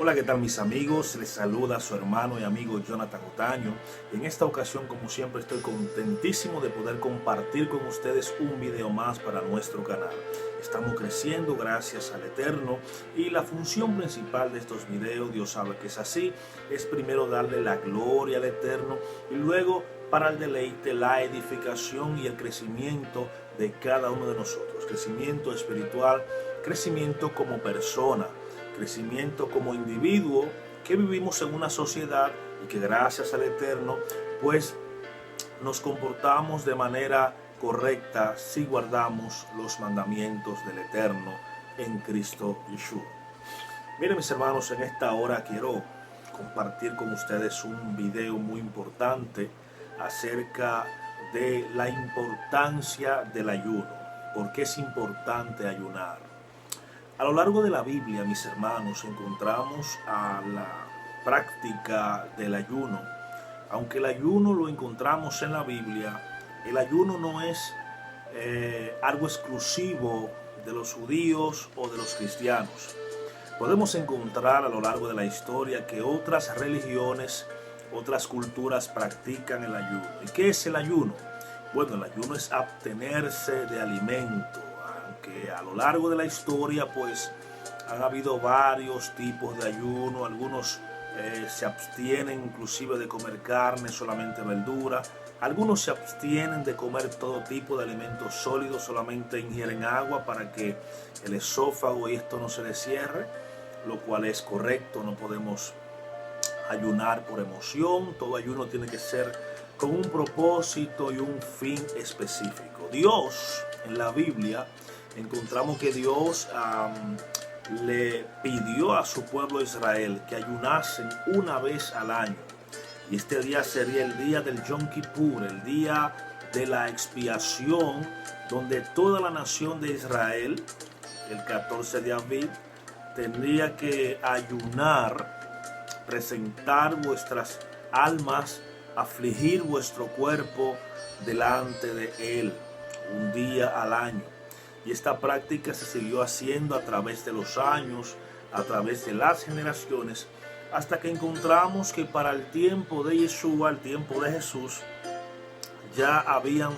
Hola, ¿qué tal mis amigos? Les saluda su hermano y amigo Jonathan Otaño. En esta ocasión, como siempre, estoy contentísimo de poder compartir con ustedes un video más para nuestro canal. Estamos creciendo gracias al Eterno y la función principal de estos videos, Dios sabe que es así, es primero darle la gloria al Eterno y luego para el deleite, la edificación y el crecimiento de cada uno de nosotros. Crecimiento espiritual, crecimiento como persona, crecimiento como individuo que vivimos en una sociedad y que gracias al Eterno pues nos comportamos de manera correcta si guardamos los mandamientos del Eterno en Cristo Yeshua. Miren mis hermanos, en esta hora quiero compartir con ustedes un video muy importante acerca de la importancia del ayuno. ¿Por qué es importante ayunar? A lo largo de la Biblia, mis hermanos, encontramos a la práctica del ayuno. Aunque el ayuno lo encontramos en la Biblia, el ayuno no es algo exclusivo de los judíos o de los cristianos. Podemos encontrar a lo largo de la historia que otras religiones, otras culturas practican el ayuno. ¿Y qué es el ayuno? Bueno, el ayuno es abstenerse de alimento. Que a lo largo de la historia pues han habido varios tipos de ayuno. Algunos se abstienen inclusive de comer carne, solamente verdura. Algunos se abstienen de comer todo tipo de alimentos sólidos, solamente ingieren agua para que el esófago y esto no se les cierre, lo cual es correcto. No podemos ayunar por emoción. Todo ayuno tiene que ser con un propósito y un fin específico. Dios en la Biblia encontramos que Dios le pidió a su pueblo Israel que ayunasen una vez al año. Y este día sería el día del Yom Kippur, el día de la expiación, donde toda la nación de Israel, el 14 de abril, tendría que ayunar, presentar vuestras almas, afligir vuestro cuerpo delante de Él, un día al año. Y esta práctica se siguió haciendo a través de los años, a través de las generaciones, hasta que encontramos que para el tiempo de Yeshua, el tiempo de Jesús, ya habían,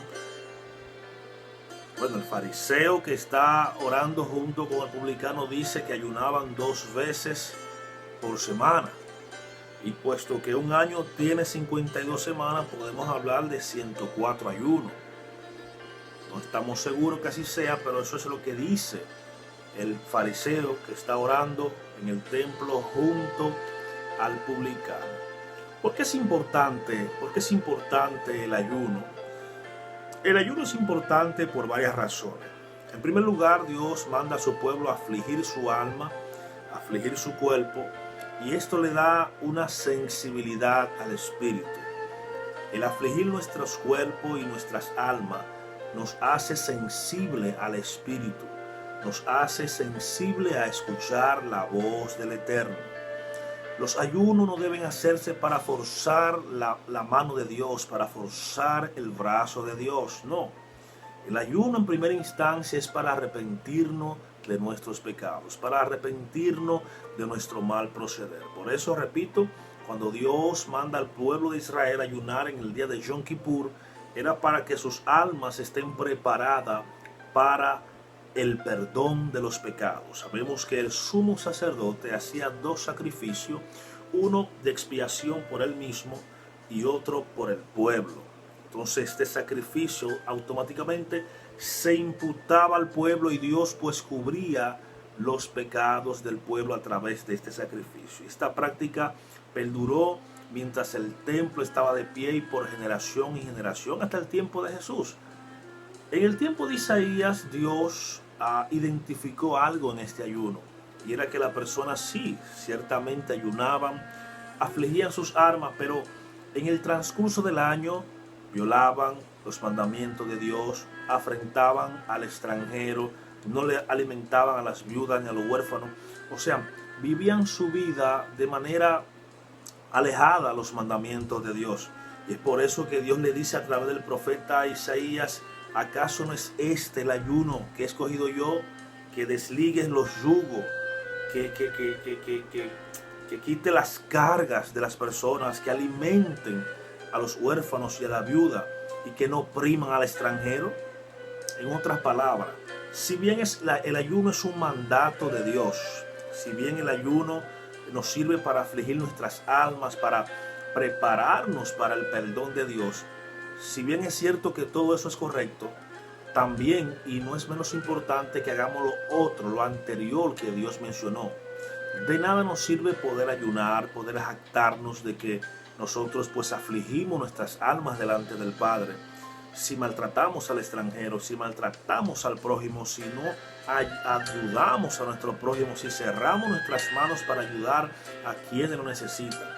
el fariseo que está orando junto con el publicano dice que ayunaban 2 veces por semana. Y puesto que un año tiene 52 semanas, podemos hablar de 104 ayunos. No estamos seguros que así sea, pero eso es lo que dice el fariseo que está orando en el templo junto al publicano. ¿Por qué es importante? ¿Por qué es importante el ayuno? El ayuno es importante por varias razones. En primer lugar, Dios manda a su pueblo a afligir su alma, a afligir su cuerpo, y esto le da una sensibilidad al espíritu. El afligir nuestros cuerpos y nuestras almas nos hace sensible al Espíritu, nos hace sensible a escuchar la voz del Eterno. Los ayunos no deben hacerse para forzar la mano de Dios, para forzar el brazo de Dios, no. El ayuno en primera instancia es para arrepentirnos de nuestros pecados, para arrepentirnos de nuestro mal proceder. Por eso, repito, cuando Dios manda al pueblo de Israel a ayunar en el día de Yom Kippur, era para que sus almas estén preparadas para el perdón de los pecados. Sabemos que el sumo sacerdote hacía 2 sacrificios, uno de expiación por él mismo y otro por el pueblo. Entonces este sacrificio automáticamente se imputaba al pueblo y Dios pues cubría los pecados del pueblo a través de este sacrificio. Esta práctica perduró mientras el templo estaba de pie y por generación y generación hasta el tiempo de Jesús. En el tiempo de Isaías, Dios identificó algo en este ayuno, y era que las personas sí, ciertamente ayunaban, afligían sus almas, pero en el transcurso del año violaban los mandamientos de Dios, afrentaban al extranjero, no le alimentaban a las viudas ni a los huérfanos, o sea, vivían su vida de manera alejada a los mandamientos de Dios. Y es por eso que Dios le dice a través del profeta Isaías: ¿acaso no es este el ayuno que he escogido yo? Que desligues los yugos, que que quite las cargas de las personas, que alimenten a los huérfanos y a la viuda y que no opriman al extranjero. En otras palabras, si bien el ayuno es un mandato de Dios, si bien el ayuno nos sirve para afligir nuestras almas, para prepararnos para el perdón de Dios, si bien es cierto que todo eso es correcto, también, y no es menos importante, que hagamos lo otro, lo anterior que Dios mencionó. De nada nos sirve poder ayunar, poder jactarnos de que nosotros pues afligimos nuestras almas delante del Padre, si maltratamos al extranjero, si maltratamos al prójimo, si no ayudamos a nuestro prójimo, si cerramos nuestras manos para ayudar a quienes lo necesitan.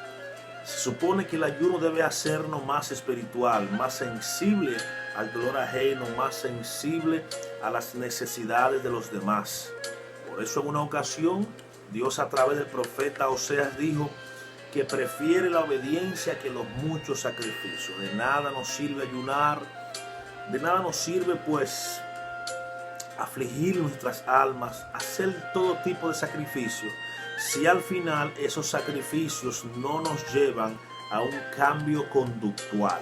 Se supone que el ayuno debe hacernos más espiritual, más sensible al dolor ajeno, más sensible a las necesidades de los demás. Por eso en una ocasión Dios a través del profeta Oseas dijo que prefiere la obediencia que los muchos sacrificios. De nada nos sirve ayunar, de nada nos sirve pues afligir nuestras almas, hacer todo tipo de sacrificios, si al final esos sacrificios no nos llevan a un cambio conductual.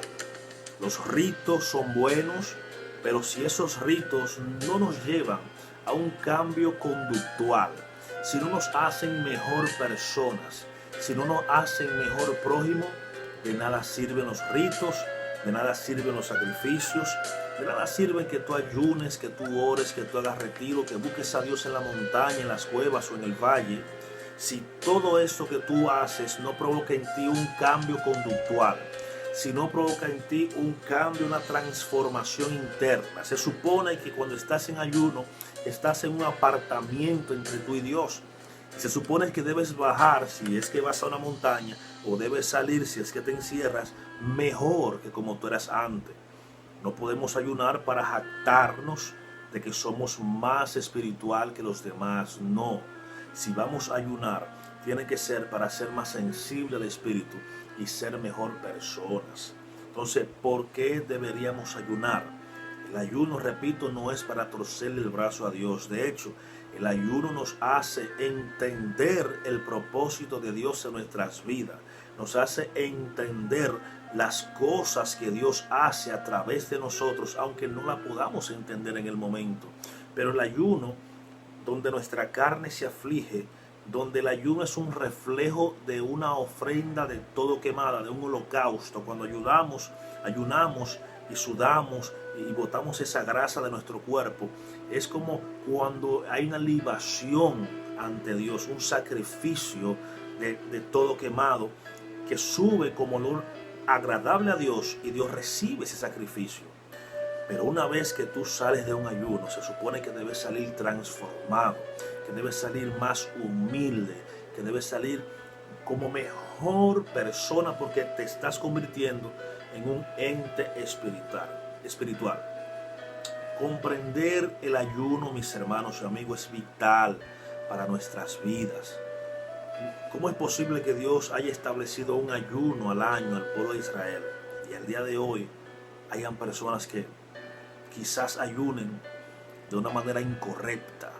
Los ritos son buenos, pero si esos ritos no nos llevan a un cambio conductual, si no nos hacen mejor personas, si no nos hacen mejor prójimo, de nada sirven los ritos, de nada sirven los sacrificios, de nada sirve que tú ayunes, que tú ores, que tú hagas retiro, que busques a Dios en la montaña, en las cuevas o en el valle, si todo eso que tú haces no provoca en ti un cambio conductual, si no provoca en ti un cambio, una transformación interna. Se supone que cuando estás en ayuno, estás en un apartamiento entre tú y Dios. Se supone que debes bajar si es que vas a una montaña, o debes salir si es que te encierras, mejor que como tú eras antes. No podemos ayunar para jactarnos de que somos más espiritual que los demás. No. Si vamos a ayunar, tiene que ser para ser más sensible al espíritu y ser mejor personas. Entonces, ¿por qué deberíamos ayunar? El ayuno, repito, no es para torcerle el brazo a Dios. De hecho, el ayuno nos hace entender el propósito de Dios en nuestras vidas. Nos hace entender las cosas que Dios hace a través de nosotros, aunque no la podamos entender en el momento. Pero el ayuno, donde nuestra carne se aflige, donde el ayuno es un reflejo de una ofrenda de todo quemada, de un holocausto. Cuando ayunamos y sudamos y botamos esa grasa de nuestro cuerpo, es como cuando hay una libación ante Dios, un sacrificio de todo quemado que sube como olor agradable a Dios, y Dios recibe ese sacrificio. Pero una vez que tú sales de un ayuno, se supone que debes salir transformado, que debes salir más humilde, que debes salir como mejor persona, porque te estás convirtiendo en un ente espiritual. Comprender el ayuno, mis hermanos y amigos, es vital para nuestras vidas. ¿Cómo es posible que Dios haya establecido un ayuno al año al pueblo de Israel y al día de hoy hayan personas que quizás ayunen de una manera incorrecta?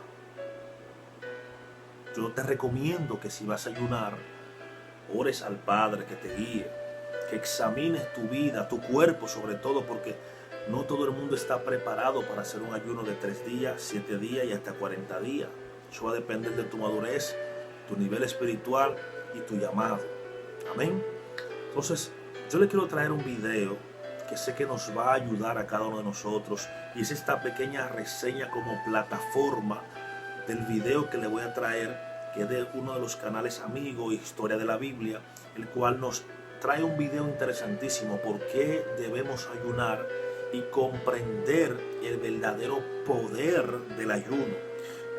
Yo te recomiendo que si vas a ayunar, ores al Padre que te guíe, que examines tu vida, tu cuerpo sobre todo, porque no todo el mundo está preparado para hacer un ayuno de 3 días, 7 días y hasta 40 días. Eso va a depender de tu madurez, tu nivel espiritual y tu llamado. Amén. Entonces, yo le quiero traer un video que sé que nos va a ayudar a cada uno de nosotros, y es esta pequeña reseña como plataforma del video que le voy a traer, que es de uno de los canales amigos, Historia de la Biblia, el cual nos trae un video interesantísimo: por qué debemos ayunar y comprender el verdadero poder del ayuno,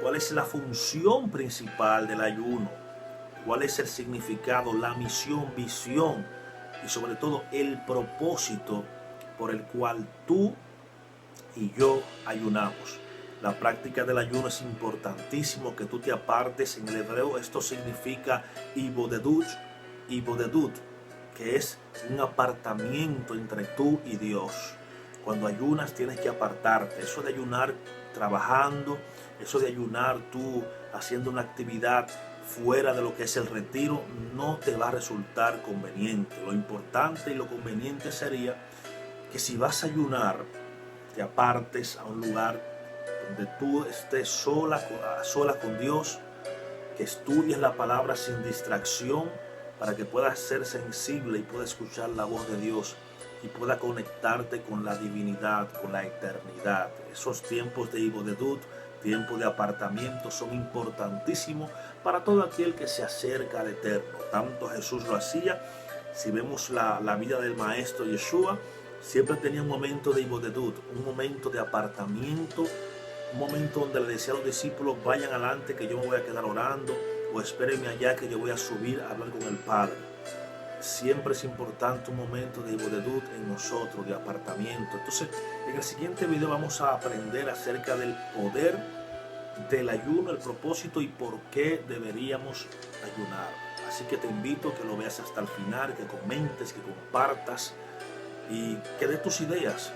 cuál es la función principal del ayuno, cuál es el significado, la misión, visión y sobre todo el propósito por el cual tú y yo ayunamos. La práctica del ayuno es importantísimo, que tú te apartes. En el hebreo esto significa ibodedut, que es un apartamiento entre tú y Dios. Cuando ayunas tienes que apartarte. Eso de ayunar trabajando, eso de ayunar tú haciendo una actividad fuera de lo que es el retiro, no te va a resultar conveniente. Lo importante y lo conveniente sería que si vas a ayunar, te apartes a un lugar donde tú estés a solas con Dios, que estudies la palabra sin distracción para que puedas ser sensible y puedas escuchar la voz de Dios y pueda conectarte con la divinidad, con la eternidad. Esos tiempos de ibodedut, tiempos de apartamiento, son importantísimos para todo aquel que se acerca al Eterno. Tanto Jesús lo hacía. Si vemos la vida del Maestro Yeshua, siempre tenía un momento de ibodedut, un momento de apartamiento, un momento donde le decía a los discípulos: vayan adelante que yo me voy a quedar orando, o espérenme allá que yo voy a subir a hablar con el Padre. Siempre es importante un momento de ibodedut en nosotros, de apartamiento. Entonces, en el siguiente video vamos a aprender acerca del poder del ayuno, el propósito y por qué deberíamos ayunar. Así que te invito a que lo veas hasta el final, que comentes, que compartas y que des tus ideas,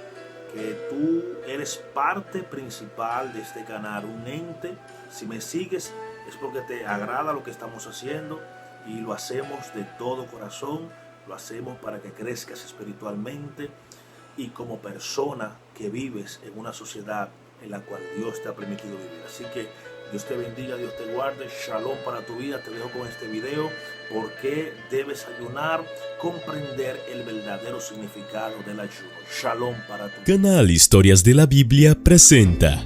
que tú eres parte principal de este canal, un ente. Si me sigues es porque te agrada lo que estamos haciendo y lo hacemos de todo corazón, lo hacemos para que crezcas espiritualmente y como persona que vives en una sociedad en la cual Dios te ha permitido vivir. Así que Dios te bendiga, Dios te guarde, shalom para tu vida. Te dejo con este video, por qué debes ayunar, comprender el verdadero significado del ayuno. Shalom para tu vida. Canal Historias de la Biblia presenta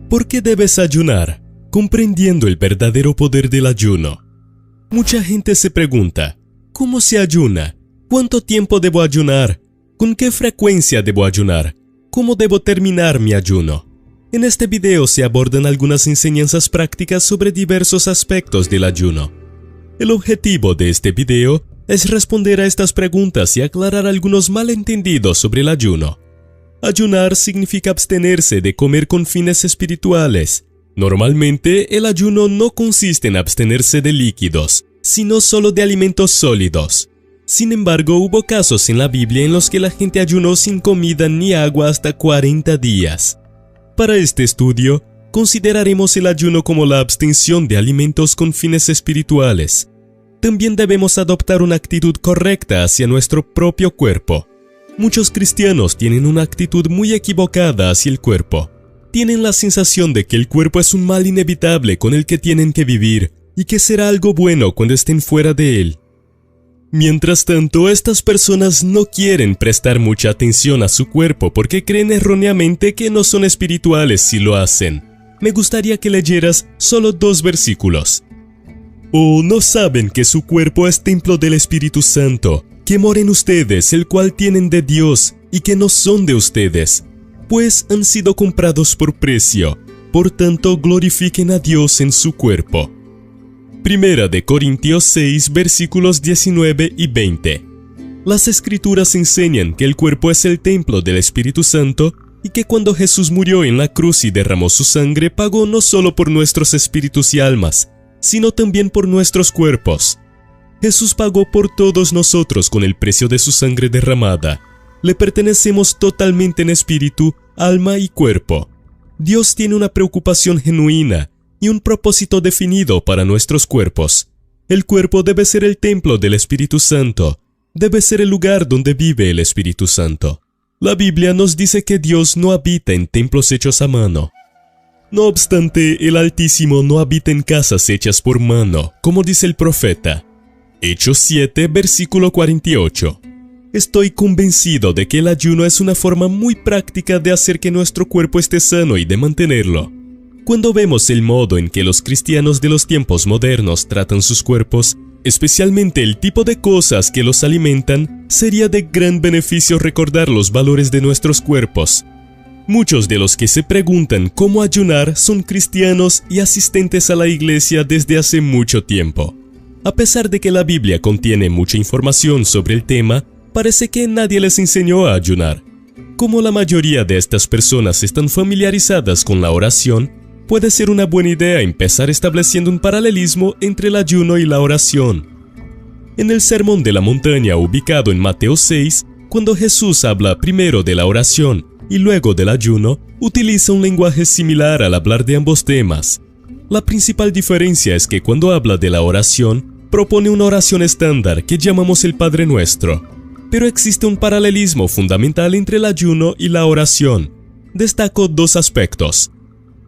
¿Por qué debes ayunar? Comprendiendo el verdadero poder del ayuno. Mucha gente se pregunta, ¿cómo se ayuna? ¿Cuánto tiempo debo ayunar? ¿Con qué frecuencia debo ayunar? ¿Cómo debo terminar mi ayuno? En este video se abordan algunas enseñanzas prácticas sobre diversos aspectos del ayuno. El objetivo de este video es responder a estas preguntas y aclarar algunos malentendidos sobre el ayuno. Ayunar significa abstenerse de comer con fines espirituales. Normalmente, el ayuno no consiste en abstenerse de líquidos, sino solo de alimentos sólidos. Sin embargo, hubo casos en la Biblia en los que la gente ayunó sin comida ni agua hasta 40 días. Para este estudio, consideraremos el ayuno como la abstención de alimentos con fines espirituales. También debemos adoptar una actitud correcta hacia nuestro propio cuerpo. Muchos cristianos tienen una actitud muy equivocada hacia el cuerpo. Tienen la sensación de que el cuerpo es un mal inevitable con el que tienen que vivir y que será algo bueno cuando estén fuera de él. Mientras tanto, estas personas no quieren prestar mucha atención a su cuerpo porque creen erróneamente que no son espirituales si lo hacen. Me gustaría que leyeras solo 2 versículos. ¿O no saben que su cuerpo es templo del Espíritu Santo, que mora en ustedes, el cual tienen de Dios, y que no son de ustedes? Pues han sido comprados por precio, por tanto glorifiquen a Dios en su cuerpo. Primera de Corintios 6, versículos 19 y 20. Las Escrituras enseñan que el cuerpo es el templo del Espíritu Santo y que cuando Jesús murió en la cruz y derramó su sangre, pagó no solo por nuestros espíritus y almas, sino también por nuestros cuerpos. Jesús pagó por todos nosotros con el precio de su sangre derramada. Le pertenecemos totalmente en espíritu, alma y cuerpo. Dios tiene una preocupación genuina y un propósito definido para nuestros cuerpos. El cuerpo debe ser el templo del Espíritu Santo, debe ser el lugar donde vive el Espíritu Santo. La Biblia nos dice que Dios no habita en templos hechos a mano. No obstante, el Altísimo no habita en casas hechas por mano, como dice el profeta. Hechos 7, versículo 48. Estoy convencido de que el ayuno es una forma muy práctica de hacer que nuestro cuerpo esté sano y de mantenerlo. Cuando vemos el modo en que los cristianos de los tiempos modernos tratan sus cuerpos, especialmente el tipo de cosas que los alimentan, sería de gran beneficio recordar los valores de nuestros cuerpos. Muchos de los que se preguntan cómo ayunar son cristianos y asistentes a la iglesia desde hace mucho tiempo. A pesar de que la Biblia contiene mucha información sobre el tema, parece que nadie les enseñó a ayunar. Como la mayoría de estas personas están familiarizadas con la oración, puede ser una buena idea empezar estableciendo un paralelismo entre el ayuno y la oración. En el Sermón de la Montaña ubicado en Mateo 6, cuando Jesús habla primero de la oración y luego del ayuno, utiliza un lenguaje similar al hablar de ambos temas. La principal diferencia es que cuando habla de la oración, propone una oración estándar que llamamos el Padre Nuestro. Pero existe un paralelismo fundamental entre el ayuno y la oración. Destaco dos aspectos.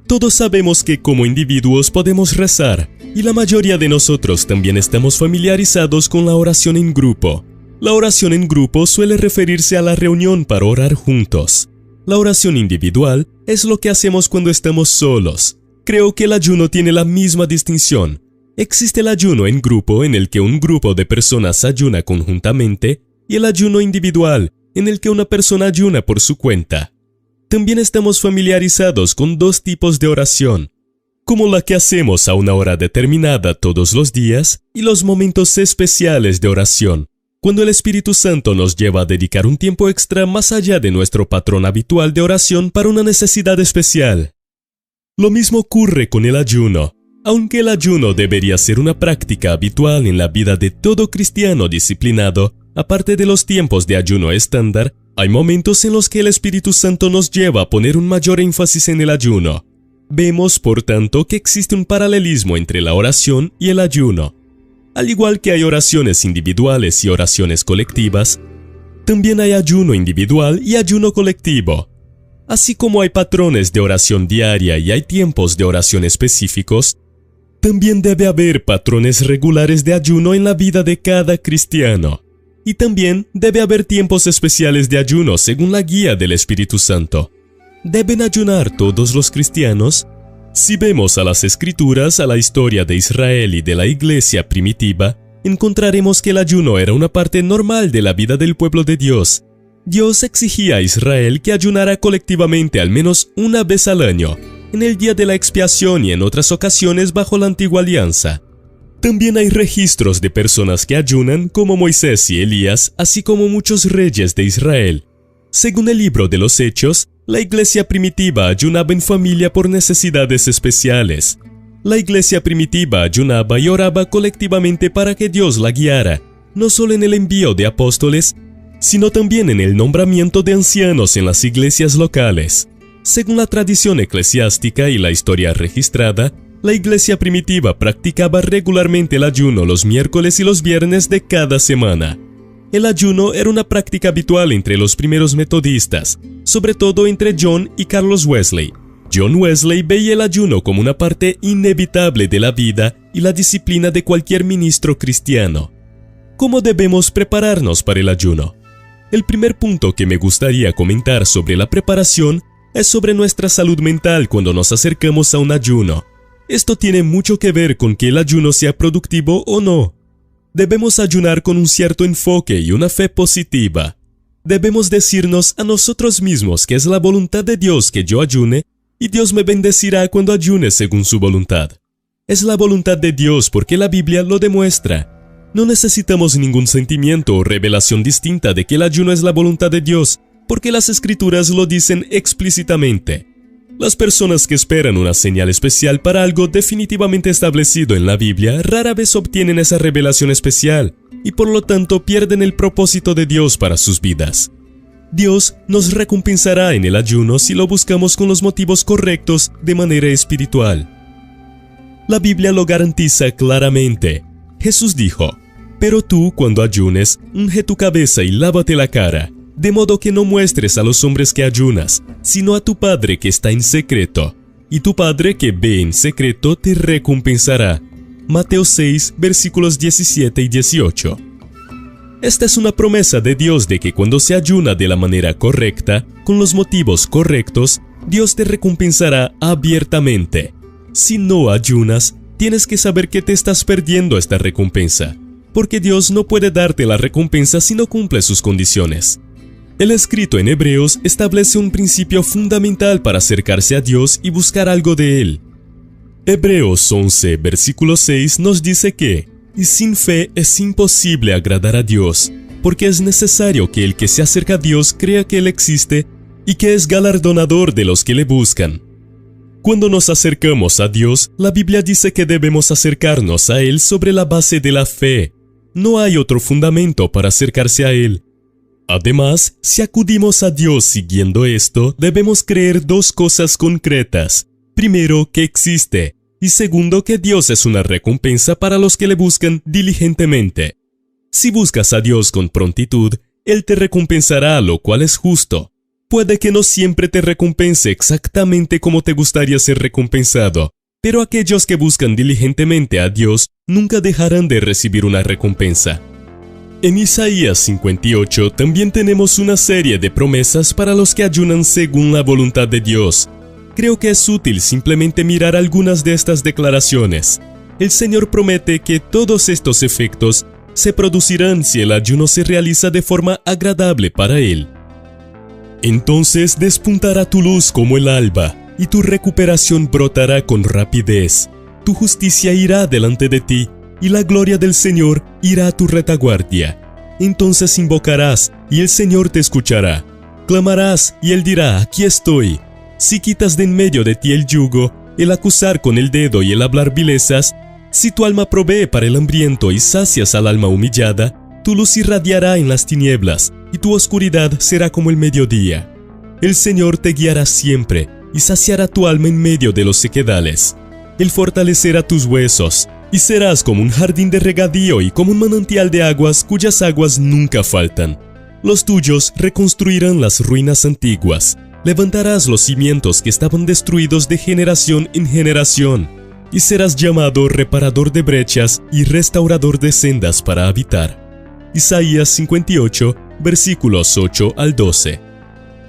Todos sabemos que como individuos podemos rezar, y la mayoría de nosotros también estamos familiarizados con la oración en grupo. La oración en grupo suele referirse a la reunión para orar juntos. La oración individual es lo que hacemos cuando estamos solos. Creo que el ayuno tiene la misma distinción. Existe el ayuno en grupo en el que un grupo de personas ayuna conjuntamente y el ayuno individual en el que una persona ayuna por su cuenta. También estamos familiarizados con dos tipos de oración, como la que hacemos a una hora determinada todos los días y los momentos especiales de oración, cuando el Espíritu Santo nos lleva a dedicar un tiempo extra más allá de nuestro patrón habitual de oración para una necesidad especial. Lo mismo ocurre con el ayuno. Aunque el ayuno debería ser una práctica habitual en la vida de todo cristiano disciplinado, aparte de los tiempos de ayuno estándar, hay momentos en los que el Espíritu Santo nos lleva a poner un mayor énfasis en el ayuno. Vemos, por tanto, que existe un paralelismo entre la oración y el ayuno. Al igual que hay oraciones individuales y oraciones colectivas, también hay ayuno individual y ayuno colectivo. Así como hay patrones de oración diaria y hay tiempos de oración específicos, también debe haber patrones regulares de ayuno en la vida de cada cristiano. Y también debe haber tiempos especiales de ayuno según la guía del Espíritu Santo. ¿Deben ayunar todos los cristianos? Si vemos a las Escrituras, a la historia de Israel y de la iglesia primitiva, encontraremos que el ayuno era una parte normal de la vida del pueblo de Dios. Dios exigía a Israel que ayunara colectivamente al menos una vez al año, en el día de la expiación y en otras ocasiones bajo la antigua alianza. También hay registros de personas que ayunan como Moisés y Elías, así como muchos reyes de Israel. Según el libro de los Hechos, la iglesia primitiva ayunaba en familia por necesidades especiales. La iglesia primitiva ayunaba y oraba colectivamente para que Dios la guiara, no solo en el envío de apóstoles, sino también en el nombramiento de ancianos en las iglesias locales. Según la tradición eclesiástica y la historia registrada, la iglesia primitiva practicaba regularmente el ayuno los miércoles y los viernes de cada semana. El ayuno era una práctica habitual entre los primeros metodistas, sobre todo entre John y Carlos Wesley. John Wesley veía el ayuno como una parte inevitable de la vida y la disciplina de cualquier ministro cristiano. ¿Cómo debemos prepararnos para el ayuno? El primer punto que me gustaría comentar sobre la preparación es sobre nuestra salud mental cuando nos acercamos a un ayuno. Esto tiene mucho que ver con que el ayuno sea productivo o no. Debemos ayunar con un cierto enfoque y una fe positiva. Debemos decirnos a nosotros mismos que es la voluntad de Dios que yo ayune y Dios me bendecirá cuando ayune según su voluntad. Es la voluntad de Dios porque la Biblia lo demuestra. No necesitamos ningún sentimiento o revelación distinta de que el ayuno es la voluntad de Dios, porque las Escrituras lo dicen explícitamente. Las personas que esperan una señal especial para algo definitivamente establecido en la Biblia rara vez obtienen esa revelación especial y por lo tanto pierden el propósito de Dios para sus vidas. Dios nos recompensará en el ayuno si lo buscamos con los motivos correctos de manera espiritual. La Biblia lo garantiza claramente. Jesús dijo: «Pero tú, cuando ayunes, unge tu cabeza y lávate la cara, de modo que no muestres a los hombres que ayunas, sino a tu Padre que está en secreto, y tu Padre que ve en secreto te recompensará». Mateo 6, versículos 17 y 18. Esta es una promesa de Dios de que cuando se ayuna de la manera correcta, con los motivos correctos, Dios te recompensará abiertamente. Si no ayunas, tienes que saber que te estás perdiendo esta recompensa, porque Dios no puede darte la recompensa si no cumple sus condiciones. El escrito en Hebreos establece un principio fundamental para acercarse a Dios y buscar algo de Él. Hebreos 11, versículo 6 nos dice que «Y sin fe es imposible agradar a Dios, porque es necesario que el que se acerca a Dios crea que Él existe y que es galardonador de los que le buscan». Cuando nos acercamos a Dios, la Biblia dice que debemos acercarnos a Él sobre la base de la fe. No hay otro fundamento para acercarse a Él. Además, si acudimos a Dios siguiendo esto, debemos creer dos cosas concretas. Primero, que existe, Y segundo, que Dios es una recompensa para los que le buscan diligentemente. Si buscas a Dios con prontitud, Él te recompensará, lo cual es justo. Puede que no siempre te recompense exactamente como te gustaría ser recompensado, pero aquellos que buscan diligentemente a Dios nunca dejarán de recibir una recompensa. En Isaías 58 también tenemos una serie de promesas para los que ayunan según la voluntad de Dios. Creo que es útil simplemente mirar algunas de estas declaraciones. El Señor promete que todos estos efectos se producirán si el ayuno se realiza de forma agradable para Él. Entonces despuntará tu luz como el alba, y tu recuperación brotará con rapidez. Tu justicia irá delante de ti, y la gloria del Señor irá a tu retaguardia. Entonces invocarás, y el Señor te escuchará. Clamarás, y Él dirá, aquí estoy. Si quitas de en medio de ti el yugo, el acusar con el dedo y el hablar vilezas, si tu alma provee para el hambriento y sacias al alma humillada, tu luz irradiará en las tinieblas, y tu oscuridad será como el mediodía. El Señor te guiará siempre, y saciará tu alma en medio de los sequedales. Él fortalecerá tus huesos, y serás como un jardín de regadío y como un manantial de aguas cuyas aguas nunca faltan. Los tuyos reconstruirán las ruinas antiguas. Levantarás los cimientos que estaban destruidos de generación en generación, y serás llamado reparador de brechas y restaurador de sendas para habitar. Isaías 58, versículos 8 al 12.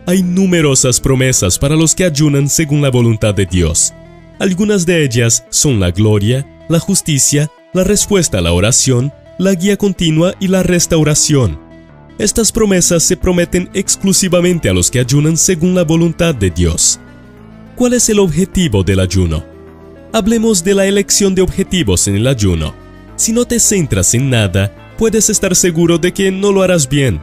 Hay numerosas promesas para los que ayunan según la voluntad de Dios. Algunas de ellas son la gloria, la justicia, la respuesta a la oración, la guía continua y la restauración. Estas promesas se prometen exclusivamente a los que ayunan según la voluntad de Dios. ¿Cuál es el objetivo del ayuno? Hablemos de la elección de objetivos en el ayuno. Si no te centras en nada, puedes estar seguro de que no lo harás bien.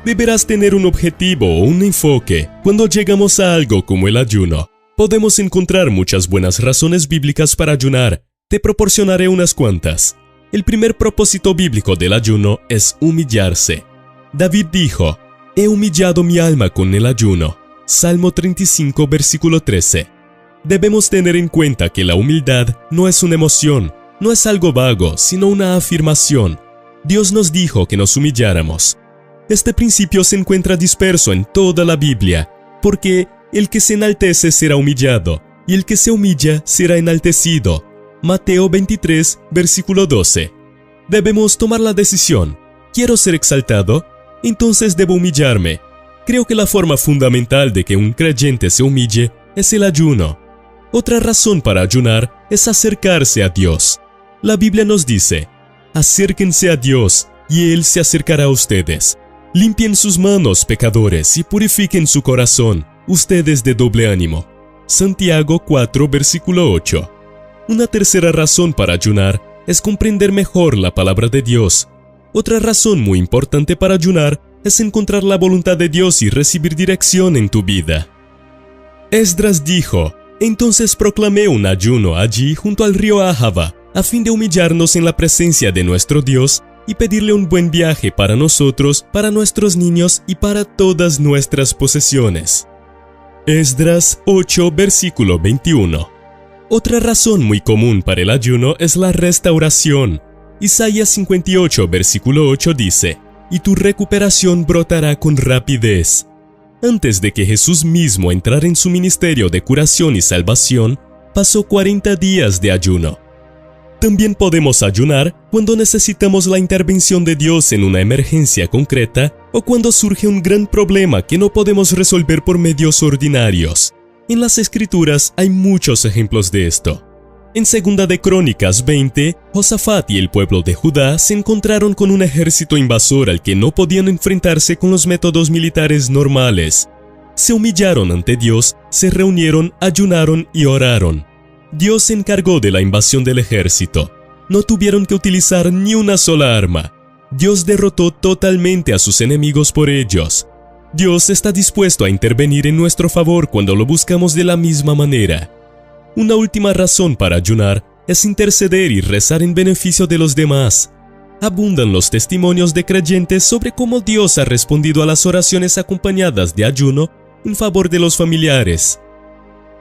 Deberás tener un objetivo o un enfoque cuando llegamos a algo como el ayuno. Podemos encontrar muchas buenas razones bíblicas para ayunar. Te proporcionaré unas cuantas. El primer propósito bíblico del ayuno es humillarse. David dijo, «He humillado mi alma con el ayuno». Salmo 35, versículo 13. Debemos tener en cuenta que la humildad no es una emoción, no es algo vago, sino una afirmación. Dios nos dijo que nos humilláramos. Este principio se encuentra disperso en toda la Biblia, porque el que se enaltece será humillado, y el que se humilla será enaltecido. Mateo 23, versículo 12. Debemos tomar la decisión. ¿Quiero ser exaltado? Entonces debo humillarme. Creo que la forma fundamental de que un creyente se humille es el ayuno. Otra razón para ayunar es acercarse a Dios. La Biblia nos dice, acérquense a Dios y Él se acercará a ustedes. Limpien sus manos, pecadores, y purifiquen su corazón, ustedes de doble ánimo. Santiago 4, versículo 8. Una tercera razón para ayunar es comprender mejor la palabra de Dios. Otra razón muy importante para ayunar es encontrar la voluntad de Dios y recibir dirección en tu vida. Esdras dijo, entonces proclamé un ayuno allí junto al río Ahava, a fin de humillarnos en la presencia de nuestro Dios y pedirle un buen viaje para nosotros, para nuestros niños y para todas nuestras posesiones. Esdras 8, versículo 21. Otra razón muy común para el ayuno es la restauración. Isaías 58, versículo 8 dice, «Y tu recuperación brotará con rapidez». Antes de que Jesús mismo entrara en su ministerio de curación y salvación, pasó 40 días de ayuno. También podemos ayunar cuando necesitamos la intervención de Dios en una emergencia concreta o cuando surge un gran problema que no podemos resolver por medios ordinarios. En las Escrituras hay muchos ejemplos de esto. En 2 de Crónicas 20, Josafat y el pueblo de Judá se encontraron con un ejército invasor al que no podían enfrentarse con los métodos militares normales. Se humillaron ante Dios, se reunieron, ayunaron y oraron. Dios se encargó de la invasión del ejército. No tuvieron que utilizar ni una sola arma. Dios derrotó totalmente a sus enemigos por ellos. Dios está dispuesto a intervenir en nuestro favor cuando lo buscamos de la misma manera. Una última razón para ayunar es interceder y rezar en beneficio de los demás. Abundan los testimonios de creyentes sobre cómo Dios ha respondido a las oraciones acompañadas de ayuno en favor de los familiares.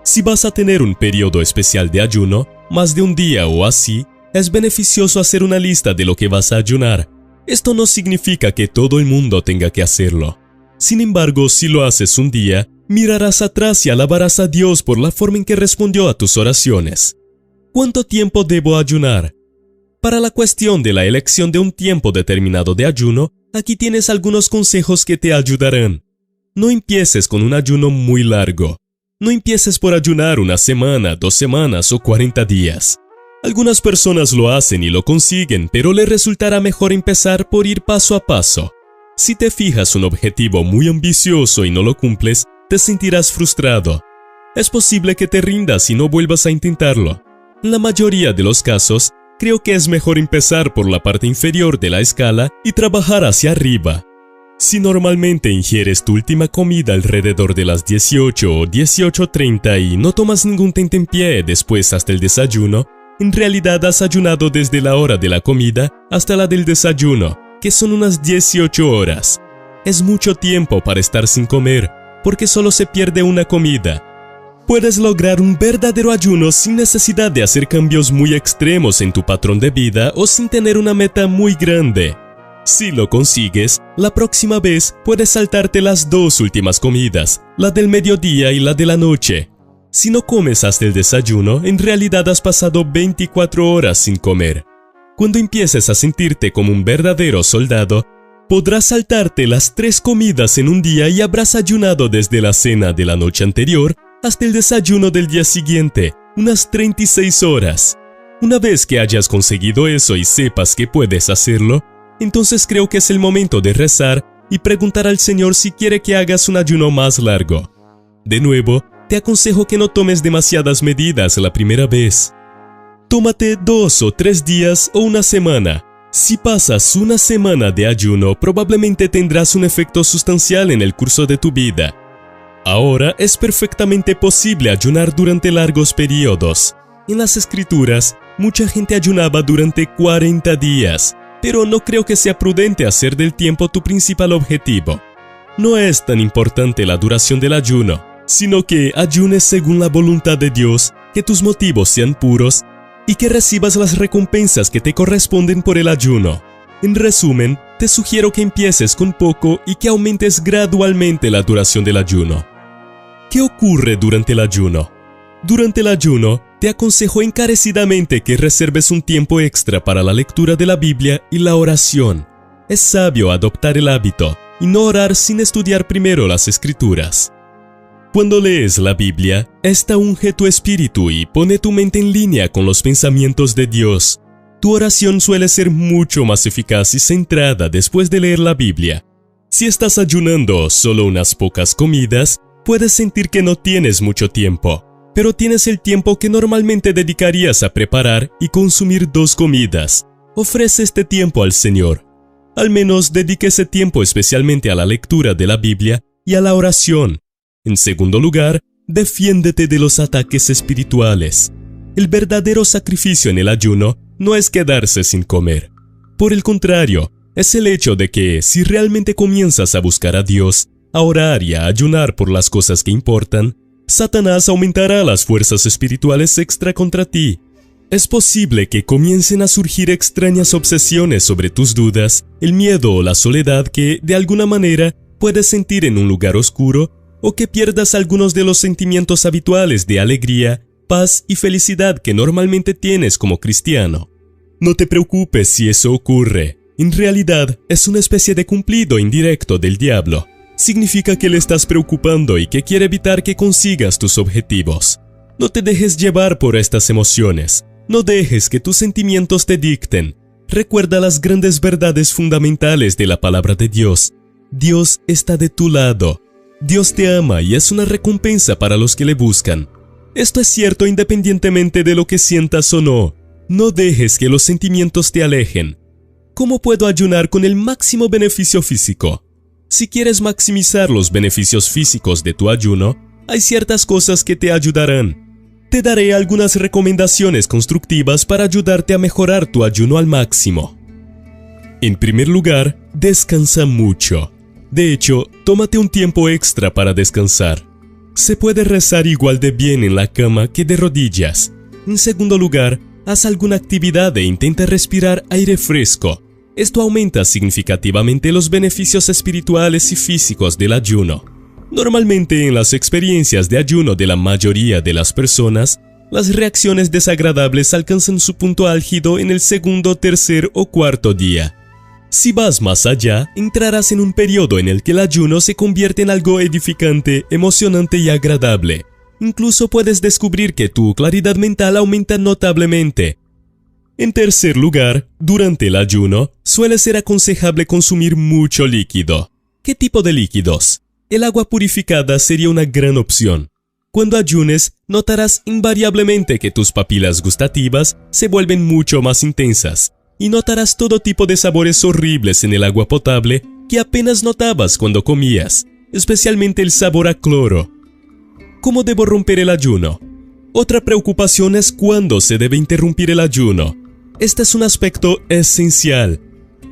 Si vas a tener un periodo especial de ayuno, más de un día o así, es beneficioso hacer una lista de lo que vas a ayunar. Esto no significa que todo el mundo tenga que hacerlo. Sin embargo, si lo haces un día, mirarás atrás y alabarás a Dios por la forma en que respondió a tus oraciones. ¿Cuánto tiempo debo ayunar? Para la cuestión de la elección de un tiempo determinado de ayuno, aquí tienes algunos consejos que te ayudarán. No empieces con un ayuno muy largo. No empieces por ayunar una semana, 2 semanas o 40 días. Algunas personas lo hacen y lo consiguen, pero les resultará mejor empezar por ir paso a paso. Si te fijas un objetivo muy ambicioso y no lo cumples, te sentirás frustrado. Es posible que te rindas y no vuelvas a intentarlo. En la mayoría de los casos, creo que es mejor empezar por la parte inferior de la escala y trabajar hacia arriba. Si normalmente ingieres tu última comida alrededor de las 18 o 18:30 y no tomas ningún tentempié después hasta el desayuno, en realidad has ayunado desde la hora de la comida hasta la del desayuno, que son unas 18 horas. Es mucho tiempo para estar sin comer, porque solo se pierde una comida. Puedes lograr un verdadero ayuno sin necesidad de hacer cambios muy extremos en tu patrón de vida o sin tener una meta muy grande. Si lo consigues, la próxima vez puedes saltarte las 2 últimas comidas, la del mediodía y la de la noche. Si no comes hasta el desayuno, en realidad has pasado 24 horas sin comer. Cuando empieces a sentirte como un verdadero soldado, podrás saltarte las 3 comidas en un día y habrás ayunado desde la cena de la noche anterior hasta el desayuno del día siguiente, unas 36 horas. Una vez que hayas conseguido eso y sepas que puedes hacerlo, entonces creo que es el momento de rezar y preguntar al Señor si quiere que hagas un ayuno más largo. De nuevo, te aconsejo que no tomes demasiadas medidas la primera vez. Tómate 2 o 3 días o una semana. Si pasas una semana de ayuno, probablemente tendrás un efecto sustancial en el curso de tu vida. Ahora es perfectamente posible ayunar durante largos periodos. En las Escrituras, mucha gente ayunaba durante 40 días, pero no creo que sea prudente hacer del tiempo tu principal objetivo. No es tan importante la duración del ayuno, sino que ayunes según la voluntad de Dios, que tus motivos sean puros y que recibas las recompensas que te corresponden por el ayuno. En resumen, te sugiero que empieces con poco y que aumentes gradualmente la duración del ayuno. ¿Qué ocurre durante el ayuno? Durante el ayuno, te aconsejo encarecidamente que reserves un tiempo extra para la lectura de la Biblia y la oración. Es sabio adoptar el hábito y no orar sin estudiar primero las Escrituras. Cuando lees la Biblia, esta unge tu espíritu y pone tu mente en línea con los pensamientos de Dios. Tu oración suele ser mucho más eficaz y centrada después de leer la Biblia. Si estás ayunando solo unas pocas comidas, puedes sentir que no tienes mucho tiempo, pero tienes el tiempo que normalmente dedicarías a preparar y consumir 2 comidas. Ofrece este tiempo al Señor. Al menos dedique ese tiempo especialmente a la lectura de la Biblia y a la oración. En segundo lugar, defiéndete de los ataques espirituales. El verdadero sacrificio en el ayuno no es quedarse sin comer. Por el contrario, es el hecho de que si realmente comienzas a buscar a Dios, a orar y a ayunar por las cosas que importan, Satanás aumentará las fuerzas espirituales extra contra ti. Es posible que comiencen a surgir extrañas obsesiones sobre tus dudas, el miedo o la soledad que, de alguna manera, puedes sentir en un lugar oscuro, o que pierdas algunos de los sentimientos habituales de alegría, paz y felicidad que normalmente tienes como cristiano. No te preocupes si eso ocurre. En realidad, es una especie de cumplido indirecto del diablo. Significa que le estás preocupando y que quiere evitar que consigas tus objetivos. No te dejes llevar por estas emociones. No dejes que tus sentimientos te dicten. Recuerda las grandes verdades fundamentales de la palabra de Dios. Dios está de tu lado. Dios te ama y es una recompensa para los que le buscan. Esto es cierto independientemente de lo que sientas o no. No dejes que los sentimientos te alejen. ¿Cómo puedo ayunar con el máximo beneficio físico? Si quieres maximizar los beneficios físicos de tu ayuno, hay ciertas cosas que te ayudarán. Te daré algunas recomendaciones constructivas para ayudarte a mejorar tu ayuno al máximo. En primer lugar, descansa mucho. De hecho, tómate un tiempo extra para descansar. Se puede rezar igual de bien en la cama que de rodillas. En segundo lugar, haz alguna actividad e intenta respirar aire fresco. Esto aumenta significativamente los beneficios espirituales y físicos del ayuno. Normalmente en las experiencias de ayuno de la mayoría de las personas, las reacciones desagradables alcanzan su punto álgido en el segundo, tercer o cuarto día. Si vas más allá, entrarás en un periodo en el que el ayuno se convierte en algo edificante, emocionante y agradable. Incluso puedes descubrir que tu claridad mental aumenta notablemente. En tercer lugar, durante el ayuno, suele ser aconsejable consumir mucho líquido. ¿Qué tipo de líquidos? El agua purificada sería una gran opción. Cuando ayunes, notarás invariablemente que tus papilas gustativas se vuelven mucho más intensas y notarás todo tipo de sabores horribles en el agua potable que apenas notabas cuando comías, especialmente el sabor a cloro. ¿Cómo debo romper el ayuno? Otra preocupación es cuándo se debe interrumpir el ayuno. Este es un aspecto esencial.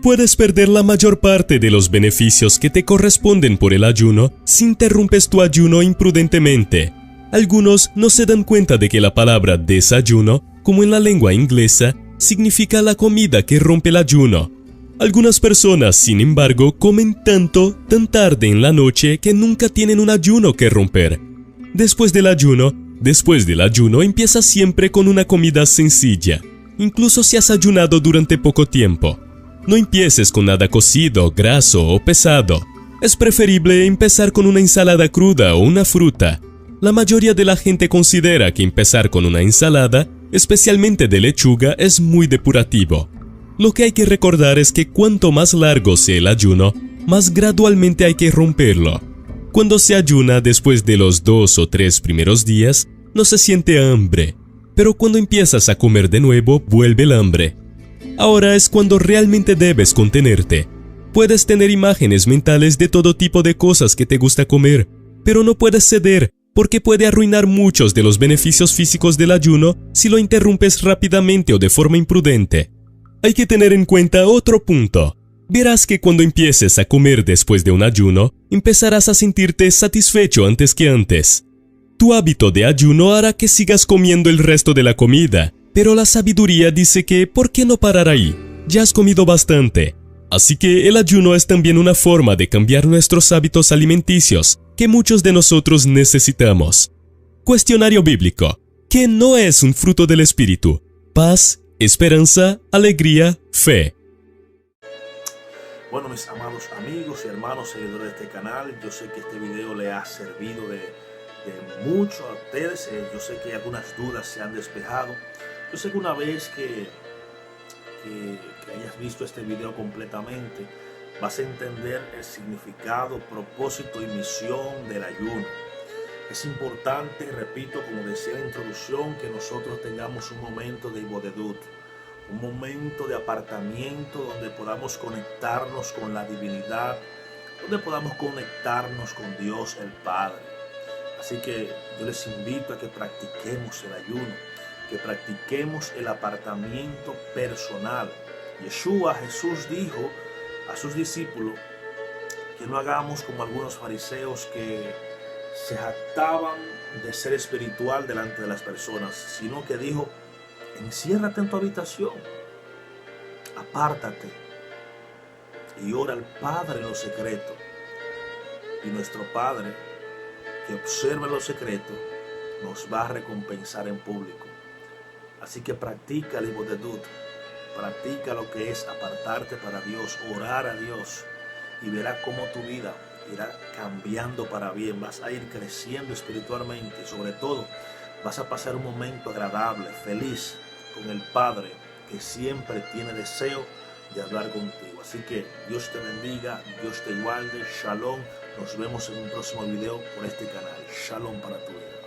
Puedes perder la mayor parte de los beneficios que te corresponden por el ayuno si interrumpes tu ayuno imprudentemente. Algunos no se dan cuenta de que la palabra desayuno, como en la lengua inglesa, significa la comida que rompe el ayuno. Algunas personas, sin embargo, comen tan tarde en la noche que nunca tienen un ayuno que romper. Después del ayuno empieza siempre con una comida sencilla, incluso si has ayunado durante poco tiempo. No empieces con nada cocido, graso o pesado. Es preferible empezar con una ensalada cruda o una fruta. La mayoría de la gente considera que empezar con una ensalada, especialmente de lechuga, es muy depurativo. Lo que hay que recordar es que cuanto más largo sea el ayuno, más gradualmente hay que romperlo. Cuando se ayuna después de los 2 o 3 primeros días, no se siente hambre, pero cuando empiezas a comer de nuevo, vuelve el hambre. Ahora es cuando realmente debes contenerte. Puedes tener imágenes mentales de todo tipo de cosas que te gusta comer, pero no puedes ceder porque puede arruinar muchos de los beneficios físicos del ayuno si lo interrumpes rápidamente o de forma imprudente. Hay que tener en cuenta otro punto. Verás que cuando empieces a comer después de un ayuno, empezarás a sentirte satisfecho antes que antes. Tu hábito de ayuno hará que sigas comiendo el resto de la comida, pero la sabiduría dice que ¿por qué no parar ahí? Ya has comido bastante. Así que el ayuno es también una forma de cambiar nuestros hábitos alimenticios que muchos de nosotros necesitamos. Cuestionario bíblico. ¿Qué no es un fruto del Espíritu? Paz, esperanza, alegría, fe. Bueno, mis amados amigos y hermanos seguidores de este canal, yo sé que este video le ha servido de mucho a ustedes. Yo sé que algunas dudas se han despejado. Yo sé que una vez que hayas visto este video completamente, vas a entender el significado, propósito y misión del ayuno. Es importante, repito, como decía en la introducción, que nosotros tengamos un momento de ibodedut, un momento de apartamiento donde podamos conectarnos con la divinidad, donde podamos conectarnos con Dios el Padre. Así que yo les invito a que practiquemos el ayuno, que practiquemos el apartamiento personal. Jesús dijo a sus discípulos que no hagamos como algunos fariseos que se jactaban de ser espiritual delante de las personas, sino que dijo: enciérrate en tu habitación, apártate y ora al Padre en lo secreto, y nuestro Padre que observa en lo secreto nos va a recompensar en público. Así que practica el ibodedut, practica lo que es apartarte para Dios, orar a Dios, y verás cómo tu vida irá cambiando para bien. Vas a ir creciendo espiritualmente y sobre todo vas a pasar un momento agradable, feliz con el Padre, que siempre tiene deseo de hablar contigo. Así que Dios te bendiga, Dios te guarde, shalom. Nos vemos en un próximo video por este canal. Shalom para tu vida.